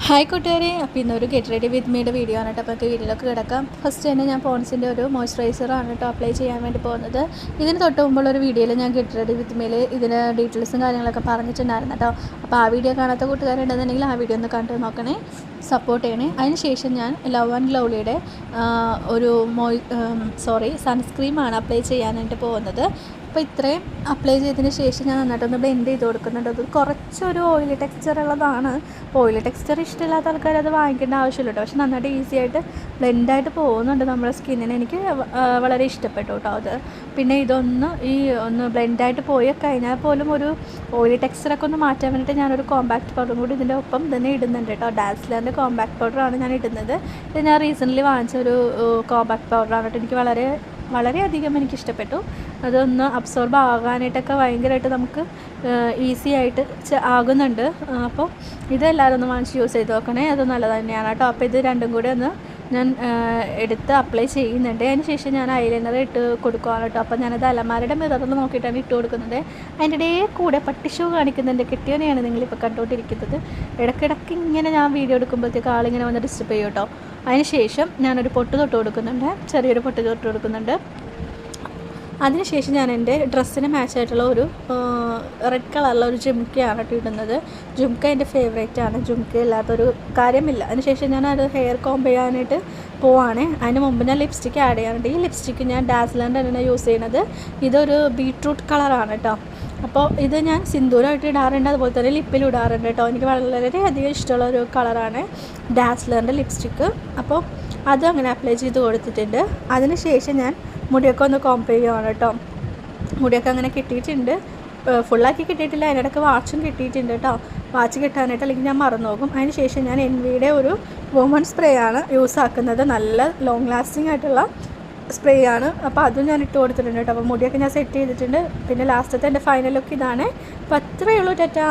Hi കൂട്ടുകാരെ, അപ്പോൾ ഇന്നൊരു ഗെറ്റ് റെഡി വിത്ത് മീയുടെ വീഡിയോ ആണ് കേട്ടോ. അപ്പോൾ വീഡിയോയിലൊക്കെ കിടക്കാം. ഫസ്റ്റ് തന്നെ ഞാൻ പോൺസിൻ്റെ ഒരു മോയ്സ്ചറൈസറാണ് കേട്ടോ അപ്ലൈ ചെയ്യാൻ വേണ്ടി പോകുന്നത്. ഇതിന് തൊട്ട് മുമ്പുള്ളൊരു വീഡിയോയിൽ ഞാൻ ഗെറ്റ് റെഡി വിത്ത് മീയിൽ ഇതിന് ഡീറ്റെയിൽസും കാര്യങ്ങളൊക്കെ പറഞ്ഞിട്ടുണ്ടായിരുന്നു കേട്ടോ. അപ്പോൾ ആ വീഡിയോ കാണാത്ത കൂട്ടുകാരുണ്ടെന്നുണ്ടെങ്കിൽ ആ വീഡിയോ ഒന്ന് കണ്ടു നോക്കണേ, സപ്പോർട്ട് ചെയ്യണേ. അതിനുശേഷം ഞാൻ ലവ് ആൻഡ് ഗ്ലൗലിയുടെ ഒരു സൺസ്ക്രീമാണ് അപ്ലൈ ചെയ്യാനായിട്ട് പോകുന്നത്. അപ്പോൾ ഇത്രയും അപ്ലൈ ചെയ്തതിന് ശേഷം ഞാൻ നന്നായിട്ടൊന്ന് ബ്ലെൻഡ് ചെയ്ത് കൊടുക്കുന്നുണ്ട്. അത് കുറച്ചൊരു ഓയിലി ടെക്സ്ചർ ഉള്ളതാണ്. ഓയിലി ടെക്സ്ചർ ഇഷ്ടമില്ലാത്ത ആൾക്കാർ അത് വാങ്ങിക്കേണ്ട ആവശ്യമില്ല കേട്ടോ. പക്ഷെ നന്നായിട്ട് ഈസി ആയിട്ട് ബ്ലെൻഡായിട്ട് പോകുന്നുണ്ട് നമ്മുടെ സ്കിന്നിന്. എനിക്ക് വളരെ ഇഷ്ടപ്പെട്ടു കേട്ടോ അത്. പിന്നെ ഒന്ന് ബ്ലെൻഡായിട്ട് പോയി കഴിഞ്ഞാൽ പോലും ഒരു ഓയിലി ടെക്സ്ചറൊക്കെ ഒന്ന് മാറ്റാൻ വേണ്ടിയിട്ട് ഞാനൊരു കോമ്പാക്ട് പൗഡറും കൂടി ഇതിൻ്റെ ഒപ്പം തന്നെ ഇടുന്നുണ്ട് കേട്ടോ. ഡാസ്ലറിൻ്റെ കോമ്പാക്ട് പൗഡറാണ് ഞാൻ ഇടുന്നത്. ഇത് ഞാൻ റീസെൻ്റ്ലി വാങ്ങിച്ച ഒരു കോമ്പാക്ട് പൗഡറാണ് കേട്ടോ. എനിക്ക് വളരെയധികം എനിക്കിഷ്ടപ്പെട്ടു. അതൊന്ന് അബ്സോർബ് ആകാനായിട്ടൊക്കെ ഭയങ്കരമായിട്ട് നമുക്ക് ഈസി ആയിട്ട് ആകുന്നുണ്ട്. അപ്പോൾ ഇതെല്ലാവരും ഒന്ന് വാങ്ങിച്ച് യൂസ് ചെയ്ത് നോക്കണേ, അത് നല്ലത് തന്നെയാണ് കേട്ടോ. അപ്പോൾ ഇത് രണ്ടും കൂടി ഒന്ന് ഞാൻ എടുത്ത് അപ്ലൈ ചെയ്യുന്നുണ്ട്. അതിന് ശേഷം ഞാൻ ഐലൈനർ ഇട്ട് കൊടുക്കുകയാണ് കേട്ടോ. അപ്പോൾ ഞാനത് അലമാരയുടെ മിററിൽ നോക്കിയിട്ടാണ് ഇട്ട് കൊടുക്കുന്നത്. അതിൻ്റെ ഇടയിൽ കൂടെ പട്ടി ഷൂ കാണിക്കുന്നുണ്ട്. കെട്ടിയവനെയാണ് നിങ്ങളിപ്പോൾ കണ്ടുകൊണ്ടിരിക്കുന്നത്. ഇടയ്ക്കിടയ്ക്ക് ഇങ്ങനെ ഞാൻ വീഡിയോ എടുക്കുമ്പോഴത്തേക്ക് ആളിങ്ങനെ വന്ന് ഡിസ്റ്റർബ് ചെയ്യും കേട്ടോ. അതിന് ശേഷം ഞാനൊരു പൊട്ട് തൊട്ട് കൊടുക്കുന്നുണ്ട്, ചെറിയൊരു പൊട്ട് തൊട്ട് കൊടുക്കുന്നുണ്ട്. അതിനുശേഷം ഞാൻ എൻ്റെ ഡ്രസ്സിന് മാച്ചായിട്ടുള്ള ഒരു റെഡ് കളറുള്ള ഒരു ജുംക്കയാണ് ഇടുന്നത്. ജുംക്ക എൻ്റെ ഫേവറേറ്റാണ്. ജുംക്ക ഇല്ലാത്തൊരു കാര്യമില്ല. അതിനുശേഷം ഞാൻ അത് ഹെയർ കോംബ് ചെയ്യാനായിട്ട് പോവാണ്. അതിന് മുമ്പ് ഞാൻ ലിപ്സ്റ്റിക്ക് ആഡ് ചെയ്യാനുണ്ട്. ഈ ലിപ്സ്റ്റിക്ക് ഞാൻ ഡാസ്ലറിൻ്റെ തന്നെ യൂസ് ചെയ്യുന്നത്. ഇതൊരു ബീട്രൂട്ട് കളറാണ് കേട്ടോ. അപ്പോൾ ഇത് ഞാൻ സിന്ദൂരമായിട്ട് ഇടാറുണ്ട്, അതുപോലെ തന്നെ ലിപ്പിൽ ഇടാറുണ്ട് കേട്ടോ. എനിക്ക് വളരെയധികം ഇഷ്ടമുള്ള ഒരു കളറാണ് ഡാസ്ലറിൻ്റെ ലിപ്സ്റ്റിക്ക്. അപ്പോൾ അത് അങ്ങനെ അപ്ലൈ ചെയ്ത് കൊടുത്തിട്ടുണ്ട്. അതിന് ശേഷം ഞാൻ മുടിയൊക്കെ ഒന്ന് കോംപ് ചെയ്യുകയാണ് കേട്ടോ. മുടിയൊക്കെ അങ്ങനെ കിട്ടിയിട്ടുണ്ട്, ഫുള്ളാക്കി കിട്ടിയിട്ടില്ല. അതിനിടയ്ക്ക് വാച്ചും കിട്ടിയിട്ടുണ്ട് കേട്ടോ. വാച്ച് കിട്ടാനായിട്ട് അല്ലെങ്കിൽ ഞാൻ മറന്നു പോകും. അതിന് ശേഷം ഞാൻ എൻവിയുടെ ഒരു വുമൺ സ്പ്രേ ആണ് യൂസ് ആക്കുന്നത്. നല്ല ലോങ് ലാസ്റ്റിംഗ് ആയിട്ടുള്ള സ്പ്രേ ആണ്. അപ്പോൾ അതും ഞാൻ ഇട്ട് കൊടുത്തിട്ടുണ്ട് കേട്ടോ. അപ്പോൾ മുടിയൊക്കെ ഞാൻ സെറ്റ് ചെയ്തിട്ടുണ്ട്. പിന്നെ ലാസ്റ്റത്തെ എൻ്റെ ഫൈനൽ ലുക്ക് ഇതാണ്. അപ്പോൾ അത്രയേ ഉള്ളൂ. ടാറ്റാ.